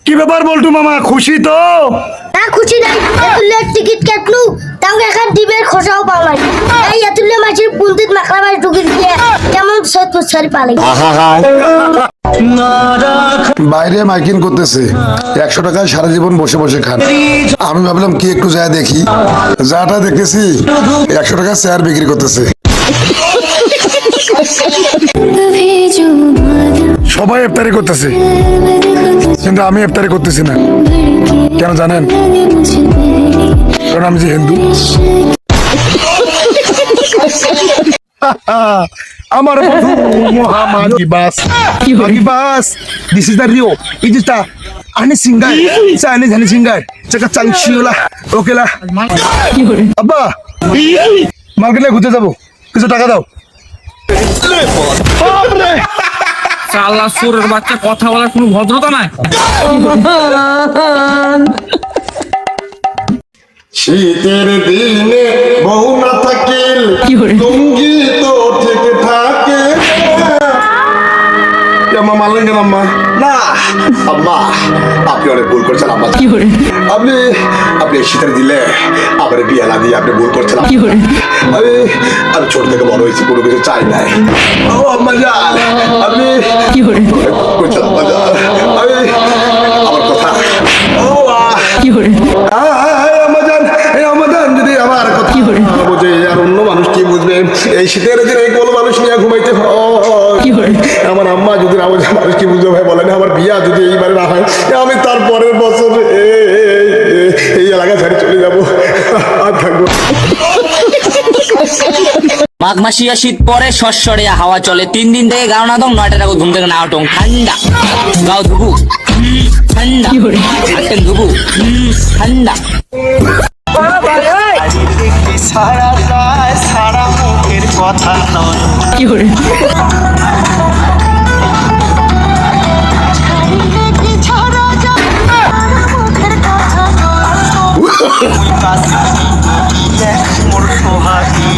কি ব্যাপার বল্টু মামা, খুশি তো? না খুশি নাই, এতুল্লে টিকিট কাটলু তাও এখন ডিবের খোসাও পাওলাই। এই এতুল্লে মাছির পুন্তিত মাকড়া মাছ ঢুকি দিয়ে কেমন সত মুছারি পালে। বাইরে মাইকিং করতেছে 100 টাকায় সারা জীবন বসে বসে খান। আমি ভাবলাম কি একটু যায় দেখি, যাটা দেখতেছি 100 টাকায় চেয়ার বিক্রি করতেছে। সবাই ইফতারি করতেছে কিন্তু আমি ইফতারি করতেছি না। কেন জানেন? কারণ আমি যে হিন্দু। আমার বন্ধু মোহাম্মদ বাস বাস, this is the Rio, it is the আনি সিঙ্গাই চাইনিজ হানি সিঙ্গাই চাকা চাংশিওলা ওকেলা। আব্বা মার্কেটে ঘুরতে যাবো, কিছু টাকা দাও। শালা সুরের বাচ্চা, কথা বলার কোনো ভদ্রতা নাই। শীতের দিনে বউ না থাকিল লুঙ্গি তো ঠিক থাকে। আম্মা মারলেন কেন আম্মা? না আম্মা, আপনি অনেক ভুল করছেন আম্মা। আপনি শীতের দিলে আমার বিয়ে না দিয়ে আপনি ভুল করছেন। আমি ছোট থেকে বড় হয়েছি, কোনো কিছু চাই নাই। ও আম্মা জান, আপনি করছেন আম্মা জান, আমার কথা বুঝে আর অন্য মানুষ কি বুঝবে? এই শীতের দিনে কোনো মানুষ নিয়ে ঘুমাইতে হয়। আমার আম্মা যদি না বোঝে মানুষ কি বুঝবে ভাই বলেন? আমার বিয়া যদি এইবারে না হয়, আমি তার পরের বছর এই এলাকা ছেড়ে চলে যাবো, আর থাকবো। মাঘ মাসিয়া শীত পরে শস্যরিয়া হাওয়া চলে, 3 দিন থেকে গাও না দং, 9টা টাকা ঘুম থেকে না উঠং, ঠান্ডা গাও ধুবু ঠান্ডা হাতেন ধুবু ঠান্ডা। সারা যায় সারা মুখের কথা নয়। কি করে মোর সোহাগী